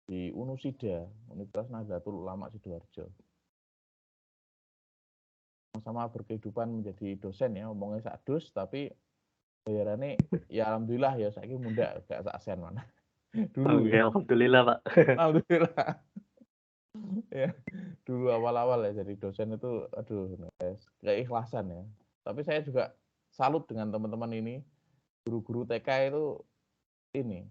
di Unusida, Universitas Nahdlatul Ulama Sidoarjo. Sama berkehidupan menjadi dosen ya, ngomongnya sak dus tapi bayarannya ya alhamdulillah ya saiki mundak gak sak sen mana. Dulu Oke, ya. alhamdulillah, Pak. Alhamdulillah. Ya, dulu awal-awal ya jadi dosen itu aduh keikhlasan ya. Tapi saya juga salut dengan teman-teman ini, guru-guru TK itu ini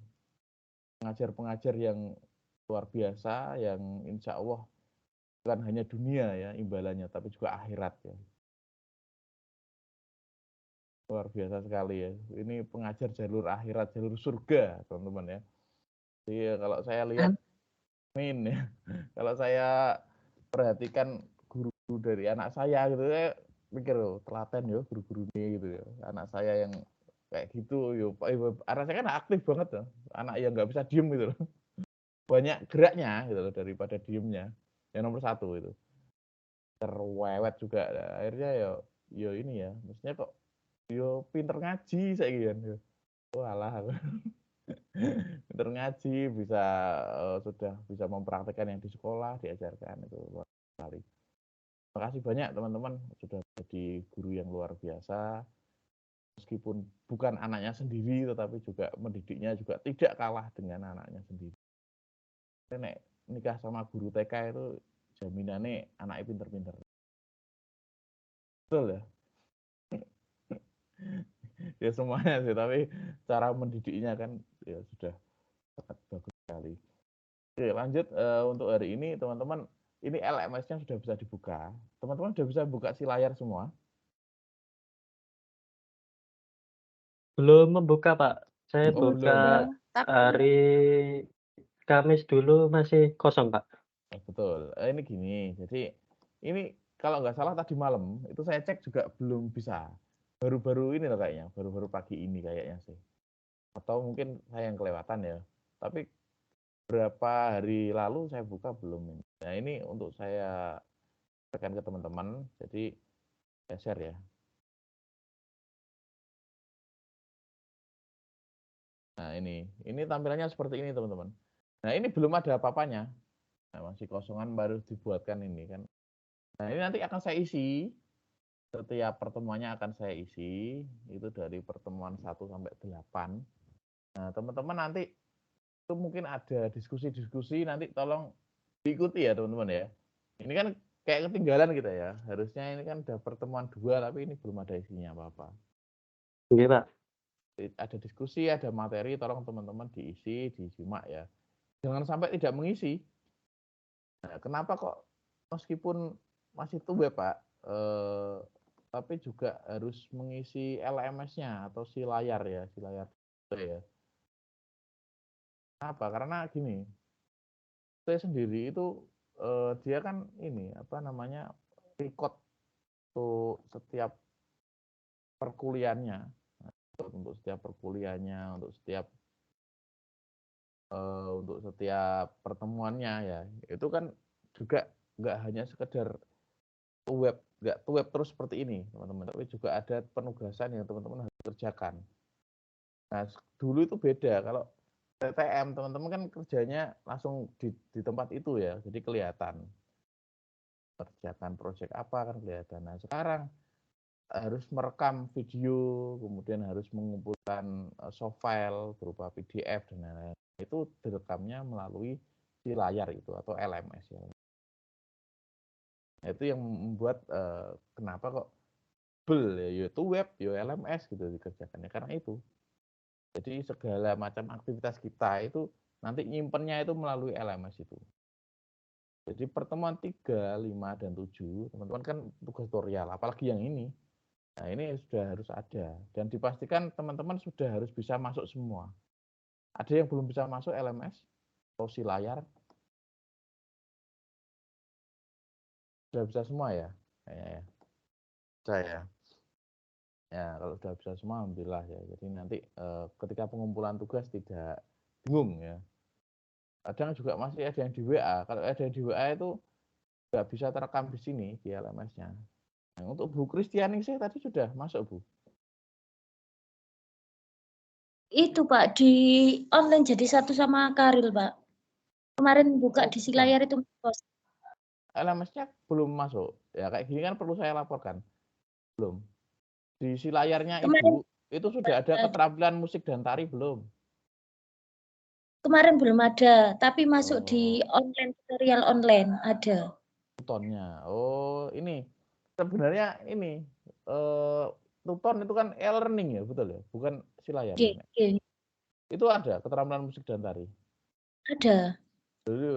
pengajar-pengajar yang luar biasa yang insya Allah bukan hanya dunia ya imbalannya tapi juga akhirat ya. Luar biasa sekali ya. Ini pengajar jalur akhirat, jalur surga, teman-teman ya. Jadi kalau saya lihat amin ya. Kalau saya perhatikan guru dari anak saya gitu ya, pikir telaten ya guru-guru ini gitu ya. Anak saya yang kayak gitu yo anak saya kan aktif banget ya. Anak yang nggak bisa diem gitu loh. Banyak geraknya gitu loh daripada diemnya. Yang nomor satu itu. Terwewet juga. Nah, akhirnya yo ini ya, maksudnya kok yo pinter ngaji saya gitu. Walah pinter ngaji bisa sudah bisa mempraktekkan yang di sekolah diajarkan itu luar sekali. Terima kasih banyak teman-teman sudah jadi guru yang luar biasa. Meskipun bukan anaknya sendiri tetapi juga mendidiknya juga tidak kalah dengan anaknya sendiri. Nek nikah sama guru TK itu jaminannya anaknya pinter-pinter. Betul ya? Ya semuanya sih, tapi cara mendidiknya kan ya sudah sangat bagus sekali. Oke, lanjut untuk hari ini teman-teman, ini LMS-nya sudah bisa dibuka. Teman-teman sudah bisa buka si layar semua? Belum membuka, Pak. Saya Oh, buka belum ya. hari Kamis dulu masih kosong, Pak. Oh, betul. Ini gini, jadi ini kalau nggak salah tadi malam itu saya cek juga belum bisa. Baru-baru ini loh kayaknya, baru-baru pagi ini kayaknya sih. Atau mungkin saya yang kelewatan ya. Tapi berapa hari lalu saya buka belum. Nah ini untuk saya tekan ke teman-teman, jadi saya share ya. Nah ini tampilannya seperti ini teman-teman. Nah ini belum ada apa-apanya. Nah, masih kosongan baru dibuatkan ini kan. Nah ini nanti akan saya isi. Setiap pertemuannya akan saya isi. Itu dari pertemuan 1 sampai 8. Nah teman-teman nanti itu mungkin ada diskusi-diskusi nanti tolong diikuti ya teman-teman ya. Ini kan kayak ketinggalan kita ya. Harusnya ini kan udah pertemuan 2 tapi ini belum ada isinya apa-apa. Oke, Pak. Ada diskusi, ada materi, tolong teman-teman diisi, disimak ya. Jangan sampai tidak mengisi. Nah, kenapa kok meskipun masih web Pak, tapi juga harus mengisi LMS-nya atau si layar ya, si layar ya. Kenapa? Karena gini, saya sendiri itu dia kan ini apa namanya record untuk setiap perkuliahannya, untuk setiap perkuliahannya, untuk setiap pertemuannya ya. Itu kan juga nggak hanya sekedar nggak web terus seperti ini teman-teman, tapi juga ada penugasan yang teman-teman harus kerjakan. Nah dulu itu beda, kalau TTM teman-teman kan kerjanya langsung di tempat itu ya, jadi kelihatan kerjakan proyek apa kan kelihatan. Nah sekarang harus merekam video, kemudian harus mengumpulkan soft file berupa PDF dan lain-lain. Itu direkamnya melalui si layar itu atau LMS ya. Nah, itu yang membuat kenapa kok ya itu web, ya LMS gitu dikerjakannya karena itu. Jadi segala macam aktivitas kita itu nanti nyimpennya itu melalui LMS itu. Jadi pertemuan 3, 5, dan 7, teman-teman kan tugas tutorial, apalagi yang ini. Nah ini sudah harus ada, dan dipastikan teman-teman sudah harus bisa masuk semua. Ada yang belum bisa masuk LMS, atau si layar, sudah bisa semua ya? Kayaknya ya. Saya. Ya, kalau sudah bisa semua, alhamdulillah ya. Jadi nanti ketika pengumpulan tugas tidak bingung ya. Kadang juga masih ada yang di WA. Kalau ada yang di WA itu nggak bisa terekam di sini di LMS-nya. Nah, untuk Bu Kristiani saya tadi sudah masuk Bu. Itu Pak di online jadi satu sama Karil Pak. Kemarin buka Oh, di bukan. Silayar itu Mas. LMS-nya belum masuk. Ya kayak gini kan perlu saya laporkan. Belum. Di Silayarnya Kemarin Ibu itu sudah ada keterampilan musik dan tari belum? Kemarin belum ada, tapi masuk di Oh, online tutorial online ada. Tutonnya. Oh, ini sebenarnya ini Tuton itu kan e-learning ya, betul ya? Bukan Silayar ya, Nek? Oke, Itu ada keterampilan musik dan tari. ada.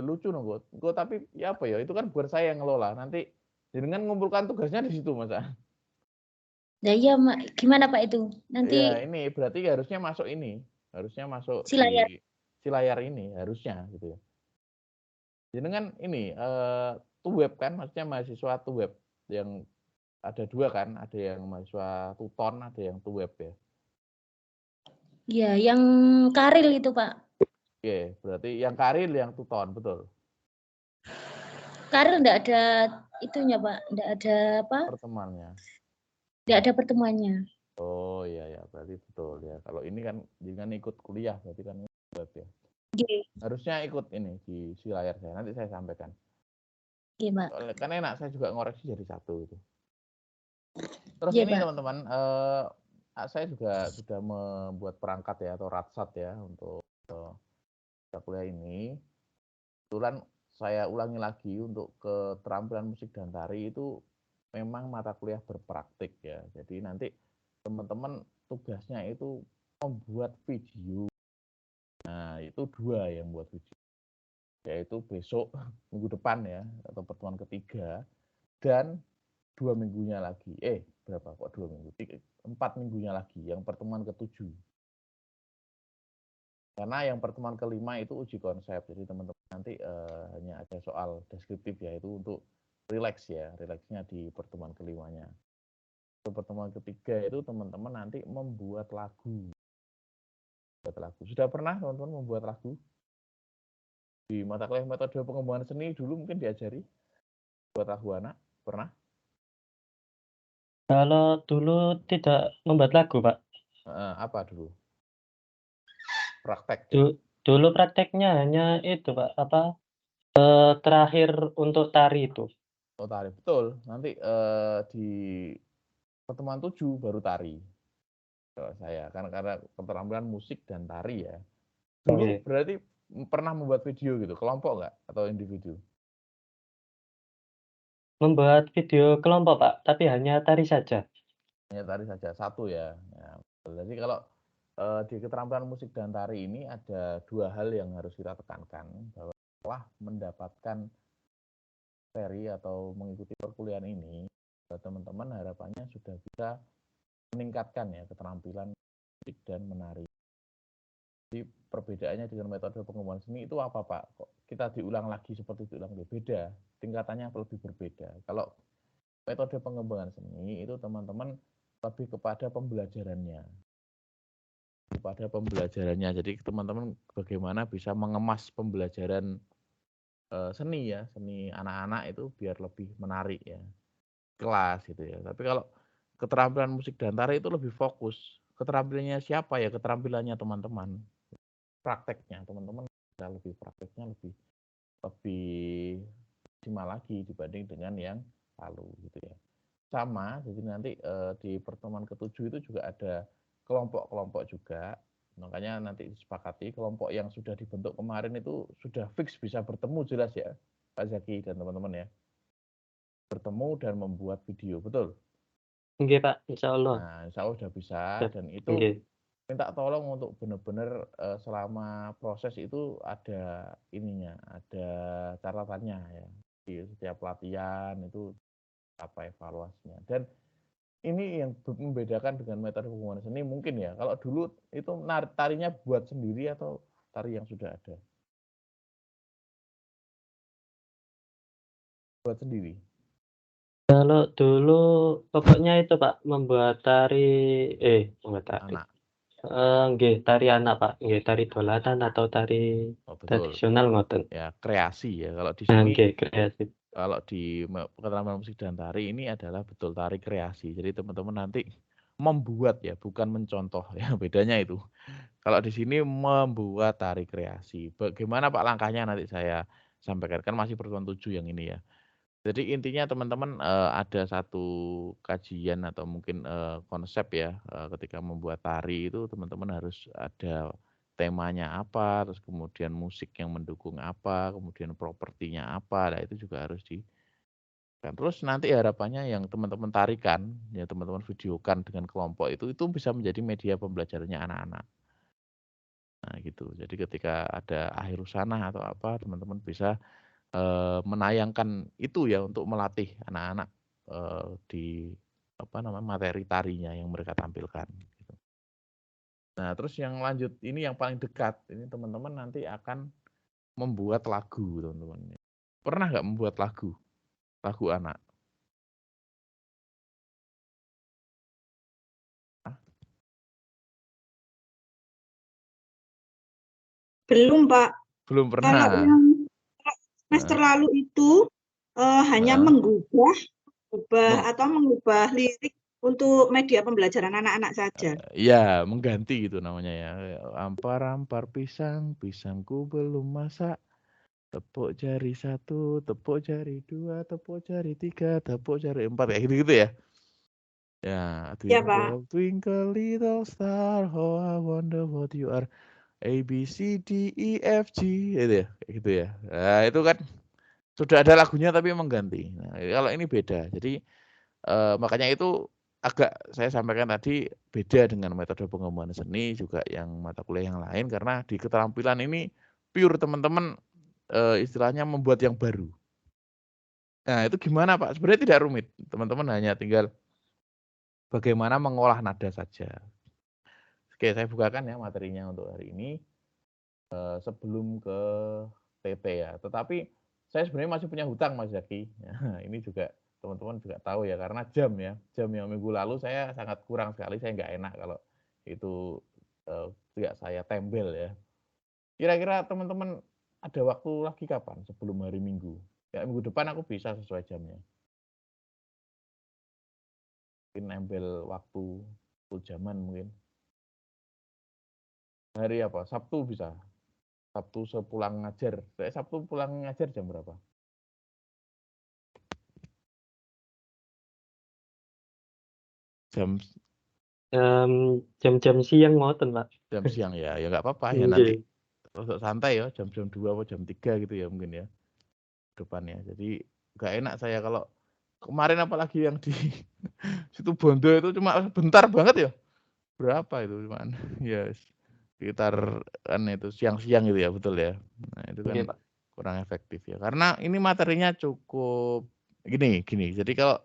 Lucu dong, gue tapi ya apa ya? Itu kan buat saya yang ngelola. Nanti dengan mengumpulkan tugasnya di situ, Mas. Nah iya, gimana Pak itu? Nanti Ya, ini berarti harusnya masuk ini. Harusnya masuk Silayar. di Silayar ini harusnya gitu ya. Jadi kan ini web kan, maksudnya mahasiswa web yang ada dua kan, ada yang mahasiswa tuton, ada yang web ya. Iya, yang Karil itu Pak. Oke, berarti yang Karil yang tuton, betul. Karil enggak ada itunya Pak, enggak ada apa? Pertemuannya. Enggak ada pertemuannya. Oh iya ya, berarti betul ya. Kalau ini kan dengan ikut kuliah berarti kan web ya. Oke. Harusnya ikut ini di Silayar saya. Nanti saya sampaikan. Iya, Pak. Kan enak, saya juga ngoreksi jadi satu itu. Terus Iya, ini Pak. teman-teman, saya juga sudah membuat perangkat ya atau ratsat ya untuk mata kuliah ini. Kebetulan saya ulangi lagi untuk keterampilan musik dan tari itu memang mata kuliah berpraktik ya. Jadi nanti teman-teman tugasnya itu membuat video. Nah, itu dua yang buat video. Yaitu besok minggu depan ya atau pertemuan ketiga dan 2 minggunya lagi. Berapa kok 2 minggu? 4 minggunya lagi yang pertemuan ke-7. Karena yang pertemuan ke-5 itu uji konsep. Jadi teman-teman nanti hanya ada soal deskriptif ya, itu untuk relax ya, relaxnya di pertemuan ke-5-nya. Untuk pertemuan ketiga itu teman-teman nanti membuat lagu. Sudah pernah teman-teman membuat lagu? Di mata kuliah metode pengembangan seni dulu mungkin diajari buat lagu anak, pernah? Kalau dulu tidak membuat lagu, Pak. Apa dulu? Praktek. Dulu prakteknya hanya itu, Pak, apa, terakhir untuk tari itu. Oh, tari, betul. Nanti di pertemuan 7 baru tari. Kalau saya karena keterampilan musik dan tari ya. Dulu Nggih. berarti pernah membuat video gitu, kelompok nggak atau individu? Membuat video kelompok, Pak, tapi hanya tari saja. Hanya tari saja, satu ya. Ya, jadi kalau di keterampilan musik dan tari ini ada dua hal yang harus kita tekankan, bahwa setelah mendapatkan seri atau mengikuti perkuliahan ini, teman-teman harapannya sudah bisa meningkatkan ya keterampilan musik dan menari. Jadi perbedaannya dengan metode pengembangan seni itu apa Pak? Kok kita diulang lagi seperti diulang lagi? Beda, tingkatannya lebih berbeda. Kalau metode pengembangan seni itu teman-teman lebih kepada pembelajarannya. Jadi teman-teman bagaimana bisa mengemas pembelajaran seni ya, seni anak-anak itu biar lebih menarik ya, kelas gitu ya. Tapi kalau keterampilan musik dan tari itu lebih fokus. Keterampilannya siapa ya? Keterampilannya teman-teman. Prakteknya teman-teman bisa lebih prakteknya lebih maksimal lagi dibanding dengan yang lalu gitu ya. Sama, jadi nanti di pertemuan ke-7 itu juga ada kelompok-kelompok juga. Makanya nanti disepakati kelompok yang sudah dibentuk kemarin itu sudah fix bisa bertemu jelas ya, Pak Zaki dan teman-teman ya. Bertemu dan membuat video, betul? Nggih, Pak, insyaallah. Nah, insya Allah sudah bisa dan itu Nggih. minta tolong untuk benar-benar selama proses itu ada ininya, ada catatannya ya. Di setiap pelatihan itu apa evaluasinya. Dan ini yang membedakan dengan metode pengembangan seni mungkin ya. Kalau dulu itu tarinya buat sendiri atau tari yang sudah ada? Buat sendiri. Kalau dulu pokoknya itu, Pak, membuat Anak. nggih, tari anak, Pak, nggih, tari dolanan atau tari Oh, betul. tradisional ngoten. Ya, kreasi ya. Kalau di Nah, sini nggih, kreatif. kalau di keterampilan musik dan tari ini adalah betul tari kreasi. Jadi teman-teman nanti membuat ya, bukan mencontoh ya, bedanya itu. Kalau di sini membuat tari kreasi. Bagaimana Pak langkahnya nanti saya sampaikan, kan masih pertemuan 7 yang ini ya. Jadi intinya teman-teman, ada satu kajian atau mungkin, konsep ya, ketika membuat tari itu teman-teman harus ada temanya apa, terus kemudian musik yang mendukung apa, kemudian propertinya apa, nah itu juga harus kan. Terus nanti harapannya yang teman-teman tarikan, ya teman-teman videokan dengan kelompok itu bisa menjadi media pembelajarannya anak-anak. Nah gitu, jadi ketika ada akhir husana atau apa, teman-teman bisa menayangkan itu ya untuk melatih anak-anak, di apa namanya, materi tarinya yang mereka tampilkan, gitu. Nah, terus yang lanjut ini yang paling dekat, ini teman-teman nanti akan membuat lagu, teman-teman. Pernah nggak membuat lagu? Lagu anak? Belum, Pak. Belum Kalau pernah. yang semester lalu itu hanya mengubah atau mengubah lirik untuk media pembelajaran anak-anak saja. Iya, mengganti gitu namanya ya. Ampar-ampar pisang, pisangku belum masak. Tepuk jari 1, tepuk jari 2, tepuk jari 3, tepuk jari 4, kayak gitu-gitu ya. Ya, Ya, Pak. twinkle twinkle little star, how I wonder what you are. A B C D E F G, gitu ya, kayak gitu ya. Nah, itu kan sudah ada lagunya tapi mengganti. Nah, kalau ini beda. Jadi makanya itu agak saya sampaikan tadi beda dengan metode pengembangan seni juga yang mata kuliah yang lain karena di keterampilan ini pure teman-teman istilahnya membuat yang baru. Nah, itu gimana Pak? Sebenarnya tidak rumit. Teman-teman hanya tinggal bagaimana mengolah nada saja. Oke, saya bukakan ya materinya untuk hari ini sebelum ke TT ya. Tetapi saya sebenarnya masih punya hutang Mas Zaki. Nah, ini juga teman-teman juga tahu ya karena jam ya. Jam yang minggu lalu saya sangat kurang sekali. Saya nggak enak kalau itu tidak saya tembel ya. Kira-kira teman-teman ada waktu lagi kapan sebelum hari Minggu? Ya minggu depan aku bisa sesuai jamnya. Mungkin nempel waktu full jaman mungkin. Hari apa? Sabtu bisa. Sabtu sepulang ngajar. Saya Sabtu pulang ngajar jam berapa? Jam Jam-jam siang ngoten, Pak. jam siang ya. Ya nggak apa-apa ya nanti Nggih. untuk santai ya jam-jam 2 atau jam 3 gitu ya mungkin ya depannya. Jadi nggak enak saya kalau kemarin apalagi yang di situ Bondo itu cuma bentar banget ya. Berapa itu cuman ya sekitar kan itu siang-siang gitu ya betul ya. Nah, itu kan Nggih, Pak. kurang efektif ya. Karena ini materinya cukup gini. Jadi kalau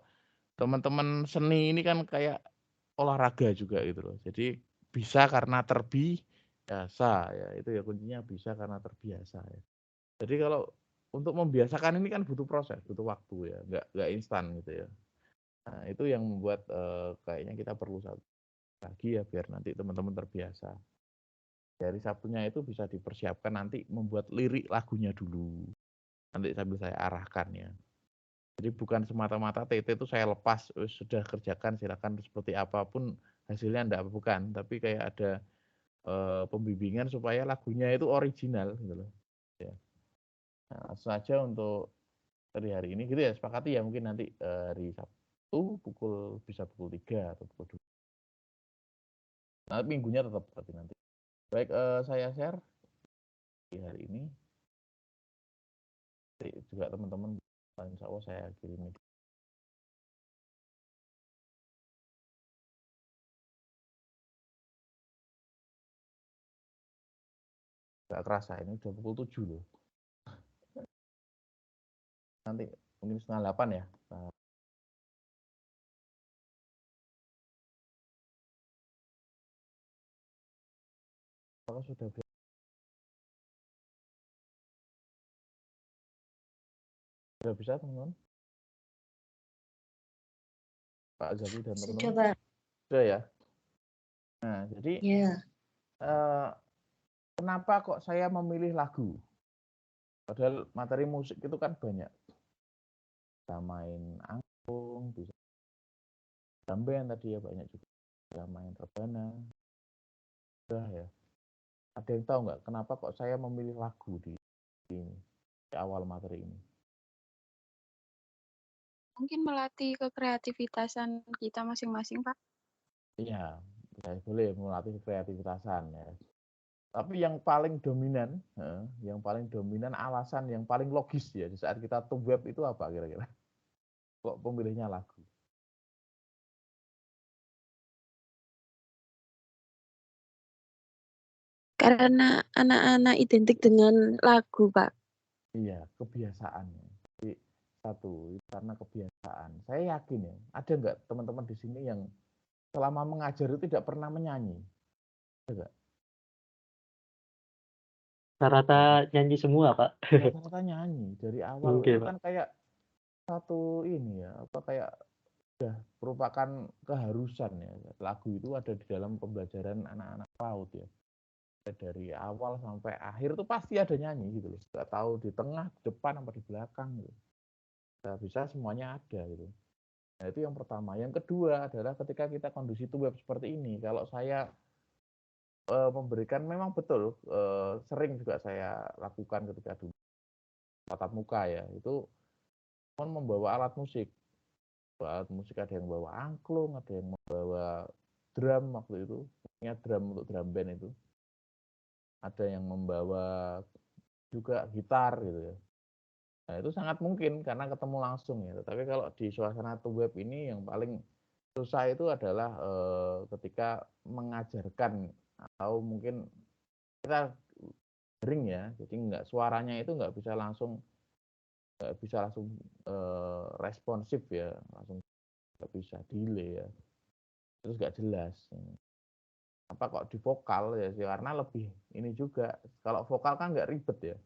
teman-teman seni ini kan kayak olahraga juga gitu loh. Jadi bisa karena terbiasa ya. Itu ya kuncinya bisa karena terbiasa ya. Jadi kalau untuk membiasakan ini kan butuh proses, butuh waktu ya, nggak instan gitu ya. Nah, itu yang membuat kayaknya kita perlu satu lagi ya biar nanti teman-teman terbiasa. Dari Sabtunya itu bisa dipersiapkan nanti membuat lirik lagunya dulu. Nanti sambil saya arahkan ya. Jadi bukan semata-mata TT itu saya lepas, sudah kerjakan silakan seperti apapun hasilnya enggak, bukan. Tapi kayak ada pembimbingan supaya lagunya itu original gitu loh. Ya. Nah, saja untuk hari ini gitu ya, sepakati ya mungkin nanti hari Sabtu bisa pukul 3 atau pukul 2. Nah, minggunya tetap tapi nanti. Baik, saya share di hari ini. Nanti juga teman-teman insya Allah saya kirim. Gak kerasa ini udah pukul 7 loh. Nanti mungkin setengah 8 ya. Nah, apakah sudah bisa teman-teman? Pak Zaki dan Sudah, teman-teman? Pak. Sudah ya. Nah, jadi Ya. kenapa kok saya memilih lagu? Padahal materi musik itu kan banyak. Bisa main angklung, bisa gamben tadi ya banyak juga. Ada main rebana. Udah ya. Ada yang tahu nggak kenapa kok saya memilih lagu di awal materi ini? Mungkin melatih kekreativitasan kita masing-masing, Pak. Iya, ya boleh melatih kreativitasan ya. Tapi yang paling dominan, alasan yang paling logis ya di saat kita tuh web itu apa kira-kira? Kok pemilihnya lagu? Karena anak-anak identik dengan lagu, Pak. Iya, kebiasaan. Jadi satu, karena kebiasaan. Saya yakin ya, ada nggak teman-teman di sini yang selama mengajar itu tidak pernah menyanyi? Ada nggak? Rata-rata nyanyi semua, Pak. Rata-rata nyanyi dari awal Oke, itu Pak. kan kayak satu ini ya, apa kayak sudah merupakan keharusan ya. Lagu itu ada di dalam pembelajaran anak-anak PAUD ya. Dari awal sampai akhir tuh pasti ada nyanyi gitu loh. Nggak tahu di tengah, di depan, apa di belakang gitu. Nggak bisa semuanya ada gitu. Nah itu yang pertama. Yang kedua adalah ketika kita kondisi to web seperti ini, kalau saya memberikan memang betul sering juga saya lakukan ketika dulu tatap muka ya, itu membawa alat musik. Alat musik ada yang bawa angklung, ada yang membawa drum waktu itu, punya drum untuk drum band itu. Ada yang membawa juga gitar gitu ya. Nah, itu sangat mungkin karena ketemu langsung ya. Tapi kalau di suasana to web ini yang paling susah itu adalah ketika mengajarkan atau mungkin kita daring ya, jadi nggak suaranya itu nggak bisa langsung responsif ya, langsung nggak bisa delay ya, terus nggak jelas. Apa kok di vokal ya sih, karena lebih ini juga kalau vokal kan nggak ribet ya.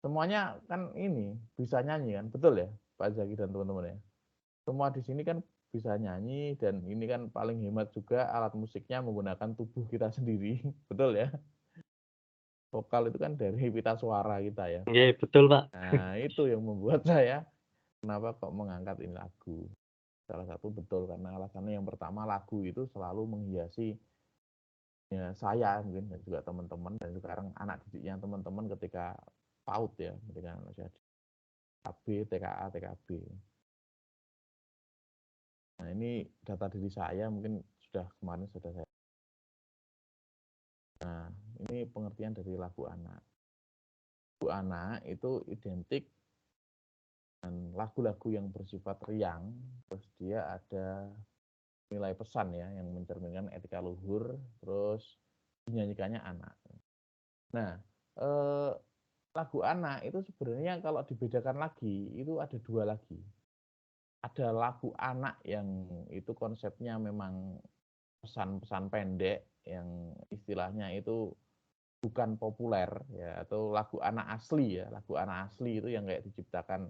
Semuanya kan ini bisa nyanyi kan, betul ya Pak Zaki dan teman-teman ya. Semua di sini kan bisa nyanyi dan ini kan paling hemat juga alat musiknya menggunakan tubuh kita sendiri, betul ya. Vokal itu kan dari pita suara kita ya. Iya, betul, Pak. Nah, itu yang membuat saya kenapa kok mengangkat ini lagu. Salah satu betul karena alasannya yang pertama lagu itu selalu menghiasi ya, saya mungkin dan juga teman-teman dan sekarang anak didiknya teman-teman ketika PAUD ya, ketika masih ada TKB, TKA, TKB. Nah, ini data diri saya mungkin sudah kemarin sudah saya. Nah, ini pengertian dari lagu anak. Lagu anak itu identik dengan lagu-lagu yang bersifat riang, terus dia ada nilai pesan ya yang mencerminkan etika luhur, terus dinyanyikannya anak. Nah, lagu anak itu sebenarnya kalau dibedakan lagi itu ada dua lagi. Ada lagu anak yang itu konsepnya memang pesan-pesan pendek yang istilahnya itu bukan populer ya, atau lagu anak asli ya. Lagu anak asli itu yang kayak diciptakan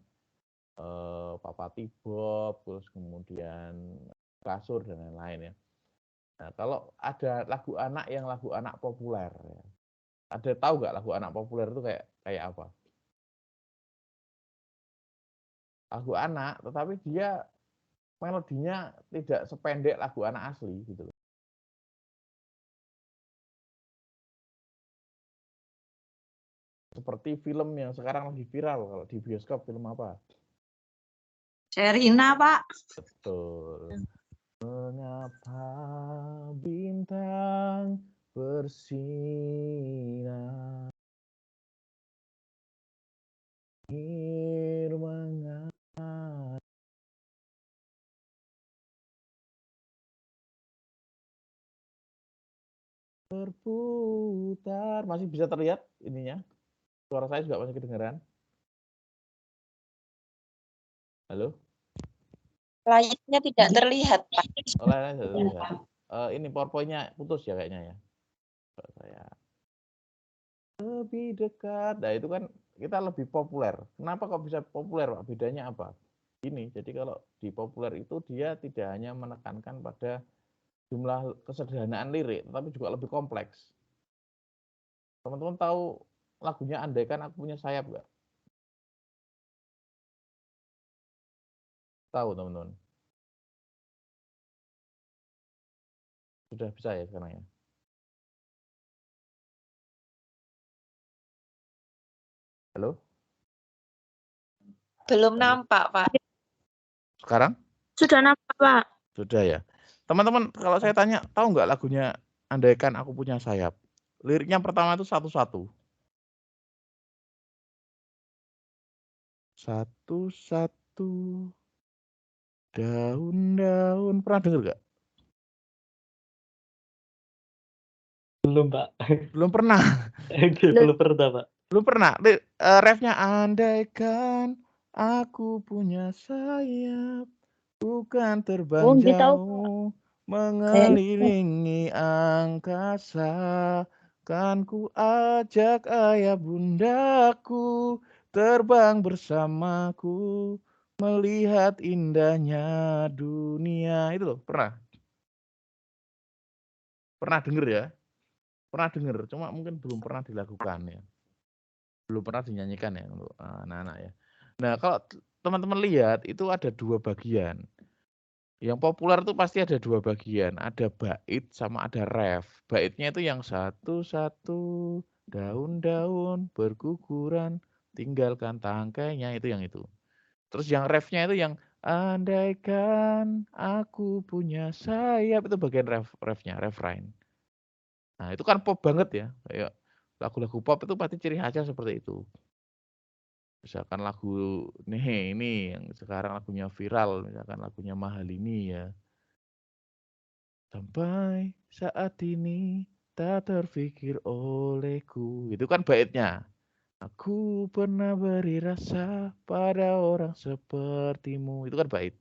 Papa T-Bob, terus kemudian Kasur dan lain-lain ya. Nah, kalau ada lagu anak populer ya. Ada tahu nggak lagu anak populer itu kayak apa? Lagu anak, tetapi dia melodinya tidak sependek lagu anak asli gitu loh. Seperti film yang sekarang lagi viral kalau di bioskop, film apa? Sherina, Pak. Betul. Mengapa bintang bersinar, mengapa berputar, masih bisa terlihat ininya? Suara saya juga masih kedengaran? Halo? Layarnya tidak terlihat, Pak. Oleh terlihat. Ini PowerPoint-nya putus ya kayaknya ya. Saya lebih dekat. Nah, itu kan kita lebih populer. Kenapa kok bisa populer, Pak? Bedanya apa? Ini, jadi kalau di populer itu dia tidak hanya menekankan pada jumlah kesederhanaan lirik, tetapi juga lebih kompleks. Teman-teman tahu lagunya Andaikan Aku Punya Sayap nggak? Tahu teman-teman? Sudah bisa ya sekarang ya? Halo? Belum Halo? nampak, Pak. Sekarang? Sudah nampak, Pak. Sudah ya. Teman-teman, kalau saya tanya, tahu nggak lagunya Andaikan Aku Punya Sayap? Liriknya pertama itu satu-satu. Satu-satu daun-daun. Pernah denger nggak? Belum, Pak. Belum pernah. Belum pernah, Pak. Belum pernah. Refnya andaikan aku punya sayap, bukan terbang Oh, nggih tahu, Pak. jauh, Kayaknya mengelilingi angkasa, kan ku ajak ayah bundaku terbang bersamaku, melihat indahnya dunia. Itu loh, pernah denger ya? Pernah denger, cuma mungkin belum pernah dilakukan ya. Belum pernah dinyanyikan ya untuk anak-anak ya. Nah, kalau teman-teman lihat itu ada 2 bagian. Yang populer itu pasti ada 2 bagian, ada bait sama ada ref. Baitnya itu yang satu-satu daun-daun berguguran, tinggalkan tangkainya, itu yang itu. Terus yang refnya itu yang andaikan aku punya sayap, itu bagian refnya, refrain. Nah, itu kan pop banget ya, kayak lagu-lagu pop itu pasti ciri khasnya seperti itu. Misalkan lagu nih ini yang sekarang lagunya viral, misalkan lagunya Mahalini ya. Sampai saat ini tak terfikir olehku. Itu kan baitnya. Aku pernah beri rasa pada orang sepertimu. Itu kan bait.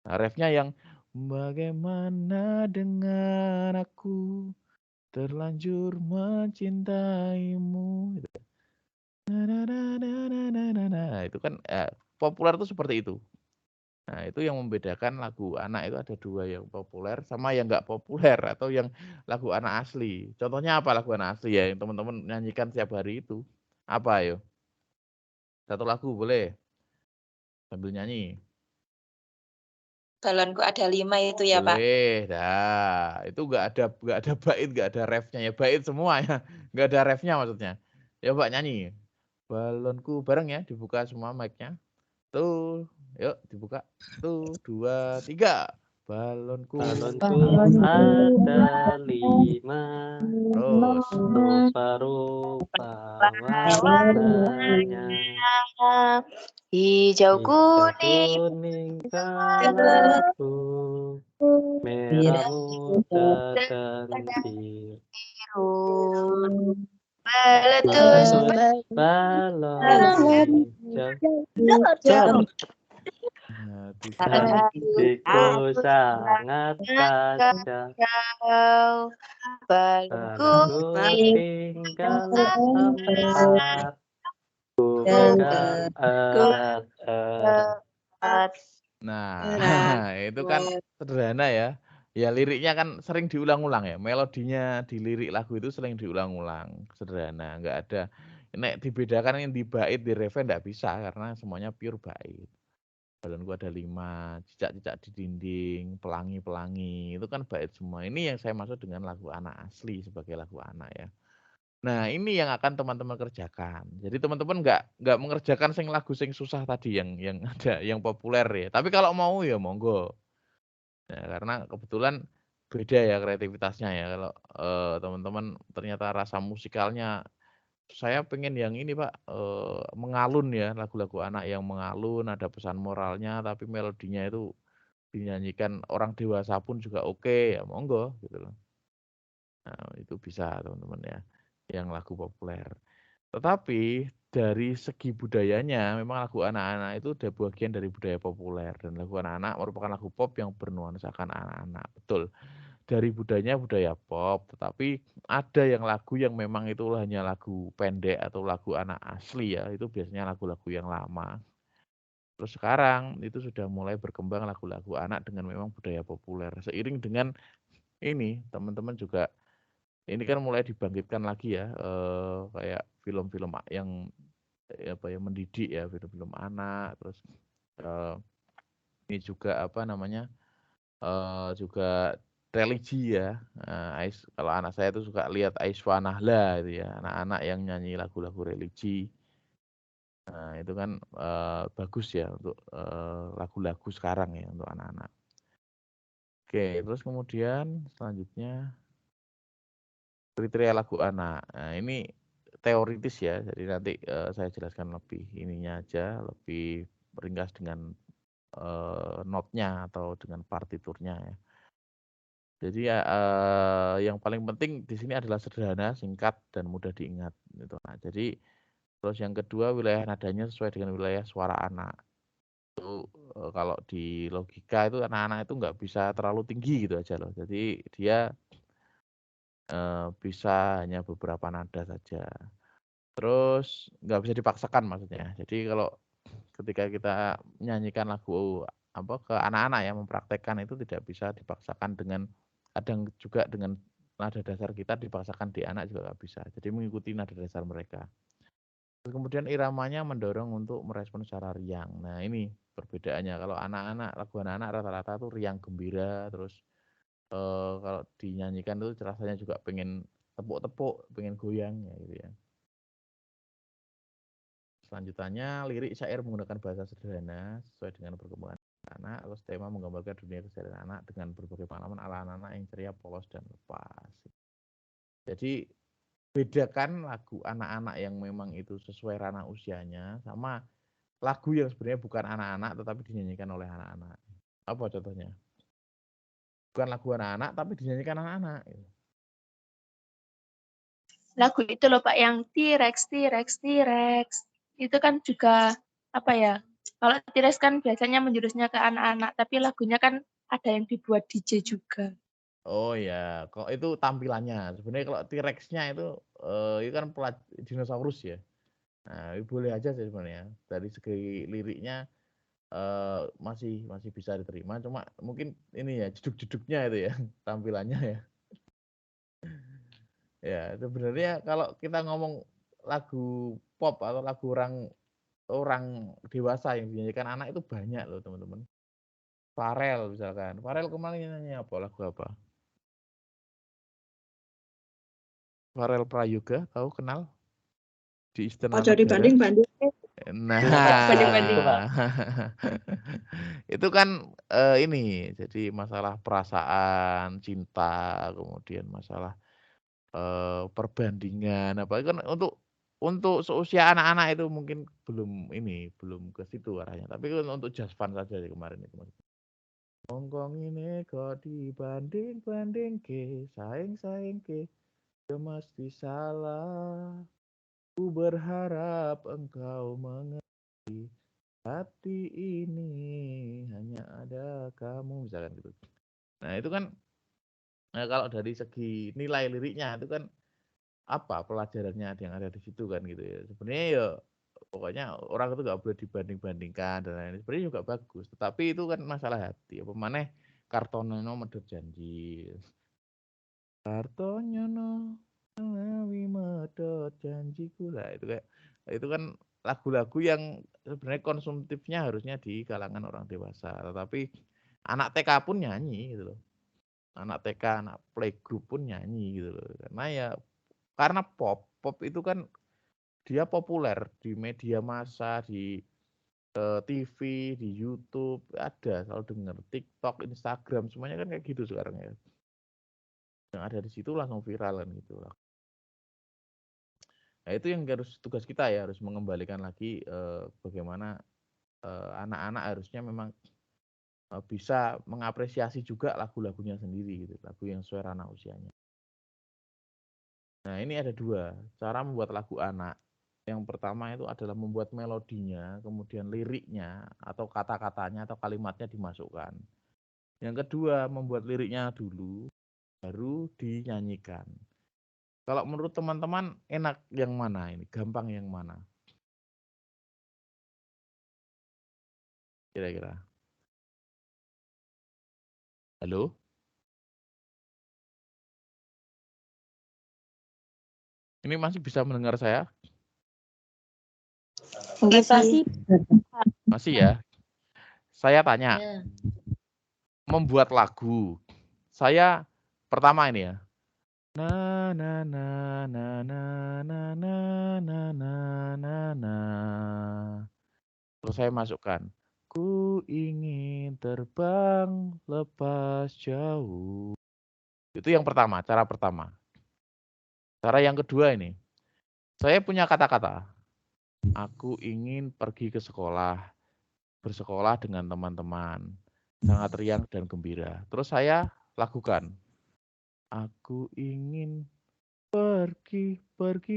Nah, refnya yang bagaimana dengan aku terlanjur mencintaimu. Gitu. Nah, itu kan populer tuh seperti itu. Nah, itu yang membedakan lagu anak itu ada 2 yang populer sama yang nggak populer atau yang lagu anak asli. Contohnya apa lagu anak asli ya yang teman-teman nyanyikan setiap hari itu? Apa ayo? Satu lagu boleh sambil nyanyi. Balonku ada 5 itu ya, Pak. Boleh, dah. Itu nggak ada bait, nggak ada refnya ya. Bait semua ya, nggak ada refnya maksudnya. Ya Mbak nyanyi. Balonku bareng ya, dibuka semua mic-nya. Tuh, yuk dibuka. Tuh, 2, 3. Balonku. Balonku ada 5, Terus. rupa-rupa warnanya. Hijau kuning, Kuning kelabu, merah muda dan biru. meletus Balon hijau. Hatiku sangat kacau. balonku Balonku tinggal 4, bukan erat-erat. Nah, itu kan sederhana ya. Ya liriknya kan sering diulang-ulang ya. Melodinya di lirik lagu itu sering diulang-ulang. Sederhana, nggak ada. Nek dibedakan yang di bait, di refnya nggak bisa karena semuanya pure bait. Balonku ada 5, cicak-cicak di dinding, pelangi-pelangi. Itu kan bait semua. Ini yang saya maksud dengan lagu anak asli sebagai lagu anak ya. Nah, ini yang akan teman-teman kerjakan. Jadi teman-teman nggak mengerjakan lagu sing susah tadi yang ada yang populer ya. Tapi kalau mau ya monggo. Ya, karena kebetulan beda ya kreativitasnya ya. Kalau teman-teman ternyata rasa musikalnya saya pengen yang ini Pak, mengalun ya, lagu-lagu anak yang mengalun, ada pesan moralnya tapi melodinya itu dinyanyikan orang dewasa pun juga oke, ya monggo gitu loh. Nah, itu bisa teman-teman ya, yang lagu populer. Tetapi dari segi budayanya memang lagu anak-anak itu udah bagian dari budaya populer dan lagu anak-anak merupakan lagu pop yang bernuansakan anak-anak. Betul. Dari budayanya budaya pop, tetapi ada yang lagu yang memang itu hanya lagu pendek atau lagu anak asli ya, itu biasanya lagu-lagu yang lama. Terus sekarang itu sudah mulai berkembang lagu-lagu anak dengan memang budaya populer. Seiring dengan ini, teman-teman juga ini kan mulai dibangkitkan lagi ya, kayak film-film yang apa ya mendidik ya, film-film anak, terus ini juga apa namanya, juga religi ya. Kalau anak saya itu suka lihat Aiswa Nahla itu ya, anak-anak yang nyanyi lagu-lagu religi. Nah, itu kan bagus ya untuk lagu-lagu sekarang ya untuk anak-anak. Oke, terus kemudian selanjutnya kriteria lagu anak. Nah, ini teoritis ya, jadi nanti saya jelaskan lebih ininya aja, lebih ringkas dengan notnya atau dengan partiturnya ya. Jadi ya yang paling penting di sini adalah sederhana, singkat dan mudah diingat gitu. Nah, jadi terus yang kedua wilayah nadanya sesuai dengan wilayah suara anak. Itu kalau di logika itu anak-anak itu nggak bisa terlalu tinggi gitu aja loh. Jadi dia bisa hanya beberapa nada saja. Terus nggak bisa dipaksakan maksudnya. Jadi kalau ketika kita menyanyikan lagu ke anak-anak ya mempraktekkan itu tidak bisa dipaksakan dengan kadang juga dengan nada dasar kita dipaksakan di anak juga nggak bisa. Jadi mengikuti nada dasar mereka. Terus kemudian iramanya mendorong untuk merespon secara riang. Nah ini perbedaannya. Kalau anak-anak lagu anak-anak rata-rata tuh riang gembira. Terus kalau dinyanyikan tuh rasanya juga pengen tepuk-tepuk, pengen goyang ya gitu ya. Selanjutnya lirik syair menggunakan bahasa sederhana sesuai dengan perkembangan anak. Terus tema menggambarkan dunia keseharian anak dengan berbagai pengalaman ala anak-anak yang ceria, polos dan lepas. Jadi bedakan lagu anak-anak yang memang itu sesuai ranah usianya sama lagu yang sebenarnya bukan anak-anak tetapi dinyanyikan oleh anak-anak. Apa contohnya? Bukan lagu anak-anak tapi dinyanyikan anak-anak. Lagu itu loh Pak yang T-Rex, T-Rex, T-Rex. Itu kan juga apa ya? Kalau T-Rex kan biasanya menjurusnya ke anak-anak, tapi lagunya kan ada yang dibuat DJ juga. Oh ya, kok itu tampilannya. Sebenarnya kalau T-Rex-nya itu kan dinosaurus ya. Nah, boleh aja sih sebenarnya. Dari segi liriknya masih bisa diterima. Cuma mungkin ini ya jeduk-jeduknya itu ya tampilannya ya. Ya sebenarnya kalau kita ngomong lagu pop atau lagu orang dewasa yang dinyanyikan anak itu banyak loh teman-teman. Pharrell misalkan. Pharrell kemarin nyanyi apa? Lagu apa? Pharrell Prayoga, tahu kenal? Di Istana Ojo Negara. dibanding-banding. Nah, Banding-banding, Pak. itu kan ini jadi masalah perasaan, cinta, kemudian masalah perbandingan apa kan untuk seusia anak-anak itu mungkin belum ke situ arahnya. Tapi kan untuk just fun saja sih kemarin itu. Ngongkong ini kok dibanding-banding ke, saing-saing ke, ya mesti salah. Ku berharap engkau mengerti hati ini hanya ada kamu misalkan gitu. Nah itu kan kalau dari segi nilai liriknya itu kan apa pelajarannya yang ada di situ kan gitu ya. Sebenarnya ya pokoknya orang itu nggak boleh dibanding-bandingkan dan lain-lain. Sebenarnya juga bagus. Tetapi itu kan masalah hati. Apa maneh Kartono medhot janji. Kartono menawi medhot janjiku lah itu kan lagu-lagu yang sebenarnya konsumtifnya harusnya di kalangan orang dewasa. Tetapi anak TK pun nyanyi gitu loh. Anak TK, anak playgroup pun nyanyi gitu loh. Karena pop itu kan dia populer di media massa, di TV, di YouTube, ada selalu dengar TikTok, Instagram, semuanya kan kayak gitu sekarang ya. Yang ada di situ langsung viral kan gitu lah. Nah, itu yang harus tugas kita ya, harus mengembalikan lagi bagaimana anak-anak harusnya memang bisa mengapresiasi juga lagu-lagunya sendiri gitu, lagu yang sesuai ranah usianya. Nah, ini ada 2 cara membuat lagu anak. Yang pertama itu adalah membuat melodinya, kemudian liriknya atau kata-katanya atau kalimatnya dimasukkan. Yang kedua, membuat liriknya dulu, baru dinyanyikan. Kalau menurut teman-teman enak yang mana ini? Gampang yang mana? Kira-kira. Halo? Ini masih bisa mendengar saya? Bisa sih. Masih ya? Saya tanya, Ya. membuat lagu saya pertama ini ya. Na na na na na na na na na na na. Terus saya masukkan. Ku ingin terbang lepas jauh. Itu yang pertama, cara pertama. Cara yang kedua ini. Saya punya kata-kata. Aku ingin pergi ke sekolah. Bersekolah dengan teman-teman. Sangat riang dan gembira. Terus saya lakukan. Aku ingin pergi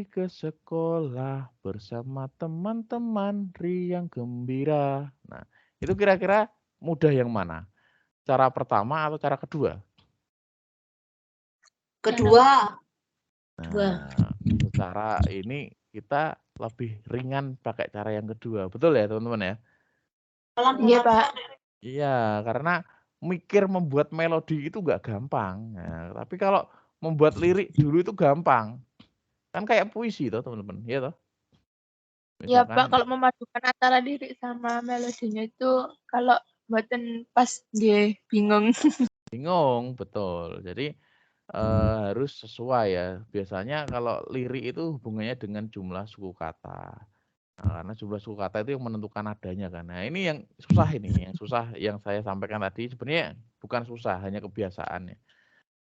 ke sekolah bersama teman-teman riang gembira. Nah, itu kira-kira mudah yang mana? Cara pertama atau cara kedua? Kedua. Nah, secara ini kita lebih ringan pakai cara yang kedua. Betul ya, teman-teman ya? Iya, Pak. Iya, karena mikir membuat melodi itu nggak gampang. Nah, tapi kalau membuat lirik dulu itu gampang. Kan kayak puisi toh, teman-teman. Iya toh? Iya, Pak, Misalkan kalau memadukan antara lirik sama melodinya itu kalau buatan pas dia bingung. bingung, betul. Jadi harus sesuai ya. Biasanya kalau lirik itu hubungannya dengan jumlah suku kata. Nah, karena jumlah suku kata itu yang menentukan nadanya kan. Nah, ini yang susah ini, yang susah yang saya sampaikan tadi sebenarnya bukan susah, hanya kebiasaan ya.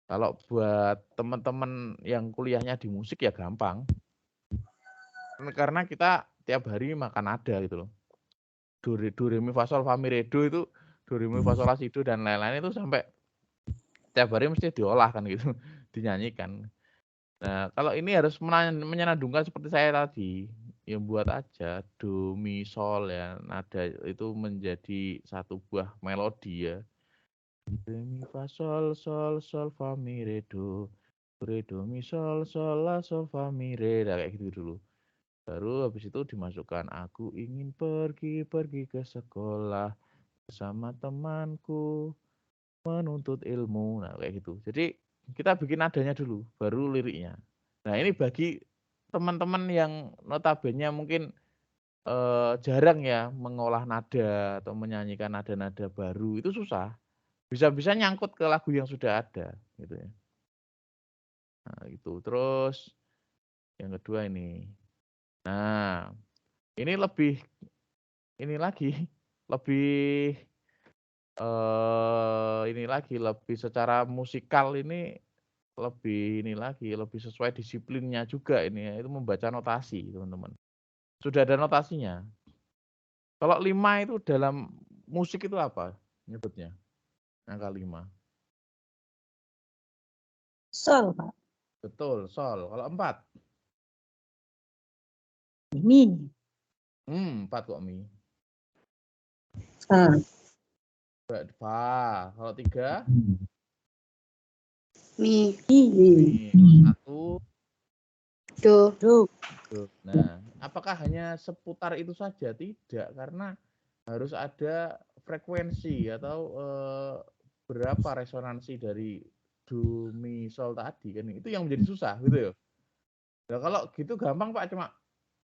Kalau buat teman-teman yang kuliahnya di musik ya gampang. Karena kita tiap hari makan nada gitu loh. Do re mi fa sol fa mi re do itu do re mi fa sol la si do dan lain-lain itu sampai tiap hari mesti diolah kan gitu, dinyanyikan. Nah, kalau ini harus menyenandungkan seperti saya tadi, ya buat aja do mi sol ya, nada itu menjadi satu buah melodi ya. Do mi fa sol fa mi re do mi sol la sol fa mi re, nah, kayak gitu dulu. Baru habis itu dimasukkan aku ingin pergi ke sekolah bersama temanku menuntut ilmu. Nah, kayak gitu. Jadi kita bikin nadanya dulu, baru liriknya. Nah, ini bagi teman-teman yang notabene mungkin jarang ya mengolah nada atau menyanyikan nada-nada baru, itu susah. Bisa-bisa nyangkut ke lagu yang sudah ada gitu ya. Nah, itu. Terus yang kedua ini. Nah, ini lebih lebih ini lagi lebih secara musikal ini lebih sesuai disiplinnya juga ini ya, itu membaca notasi teman-teman. Sudah ada notasinya. Kalau 5 itu dalam musik itu apa nyebutnya? Angka 5. Sol, Pak. Betul, sol. Kalau 4? Mi. 4 kok mi. Fa. Fa. Kalau 3? Mi. Mi. 1? Do. Do. Nah, apakah hanya seputar itu saja? Tidak, karena harus ada frekuensi atau berapa resonansi dari do mi sol tadi kan itu yang menjadi susah gitu ya. Nah, kalau gitu gampang Pak, cuma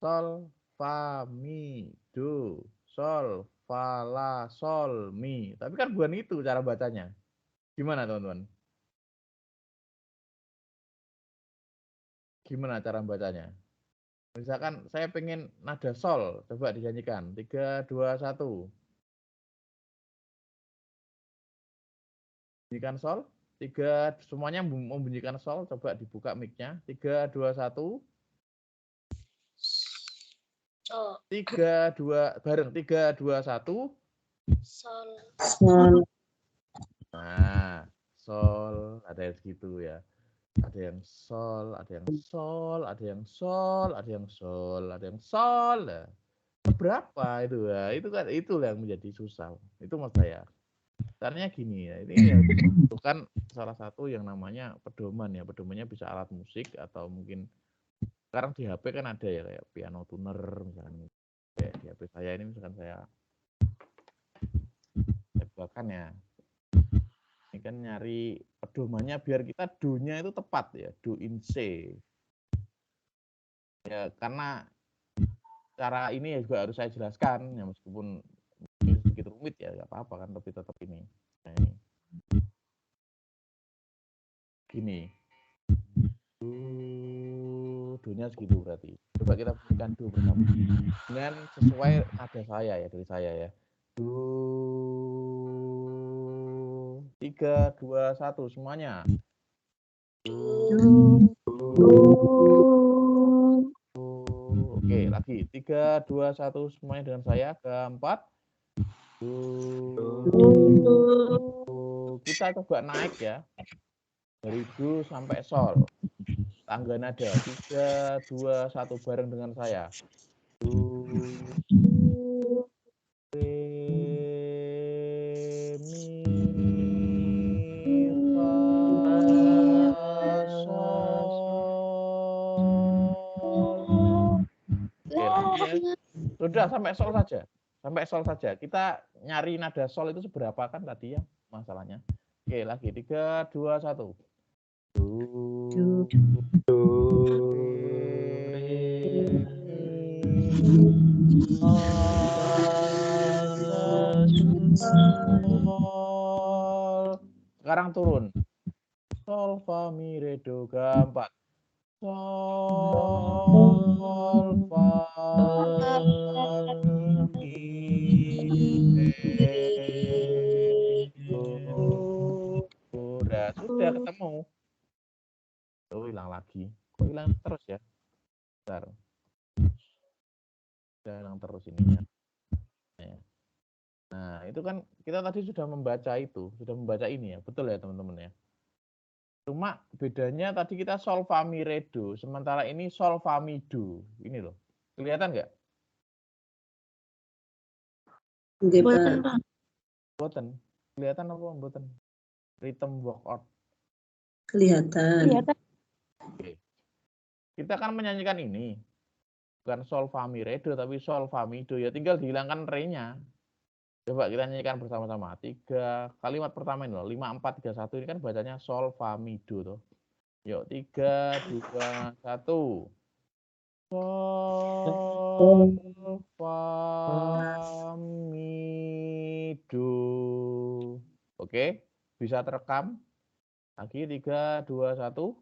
sol fa mi do sol fa la sol mi. Tapi kan bukan itu cara bacanya. Gimana teman-teman? Gimana cara bacanya? Misalkan saya pengen nada sol, coba dinyanyikan. 3, 2, 1. Bunyikan sol. 3, semuanya membunyikan sol. Coba dibuka mic-nya. 3, 2, 1. 3, 2, bareng. 3, 2, 1. Sol. Nah, sol. Ada yang segitu ya. Ada yang sol, ada yang sol, ada yang sol, ada yang sol, ada yang sol. Nah, berapa itu ya? Itu kan itulah yang menjadi susah. Itu maksud saya. Caranya gini ya, ini ya bukan salah satu yang namanya pedoman ya. Pedomannya bisa alat musik atau mungkin sekarang di HP kan ada ya kayak piano tuner misalkan. Kayak di HP saya ini misalkan saya buatkan ya. Ini kan nyari pedomannya biar kita do-nya itu tepat ya, do in C. Ya karena cara ini ya juga harus saya jelaskan ya meskipun sedikit rumit ya nggak apa-apa kan tapi tetap ini. Nah, ini. segini. Do-nya segitu berarti. Coba kita bunyikan do bersama. Dengan sesuai nada saya ya, dari saya ya. Do. 3, 2, 1 semuanya. Oke, lagi. 3, 2, 1 semuanya dengan saya. Keempat. Kita coba naik ya. Dari do sampai sol. Tangga nada. 3, 2, 1 bareng dengan saya. Do, re, mi, fa, sol. Oke, lagi ya. Sudah sampai sol saja. Sampai sol saja. Kita nyari nada sol itu seberapa kan tadi ya masalahnya. Oke, lagi 3, 2, 1. Sekarang turun. Sol, fa, mi, re, do, keempat. Sol, fa, mi, re, do. Sudah ketemu. Oh, hilang lagi. Kok hilang terus ya? Bentar. Sudah hilang terus ininya. Nah, itu kan kita tadi sudah membaca itu, sudah membaca ini ya. Betul ya, teman-teman ya. Cuma bedanya tadi kita sol, fa, mi, re, do, sementara ini sol, fa, mi, do. Ini loh. Kelihatan nggak? Boten. Kelihatan apa boten? Rhythm workout. Kelihatan. Oke. Kita kan menyanyikan ini. Bukan sol, fa, mi, re, do, tapi sol, fa, mi, do. Ya tinggal dihilangkan re-nya. Coba kita nyanyikan bersama-sama. 3 kalimat pertama ini loh. 5, 4, 3, 1 ini kan bacanya sol, fa, mi, do tuh. Yuk, 3, 2, 1. Sol, fa, mi, do. Oke, bisa terekam. Lagi 3, 2, 1.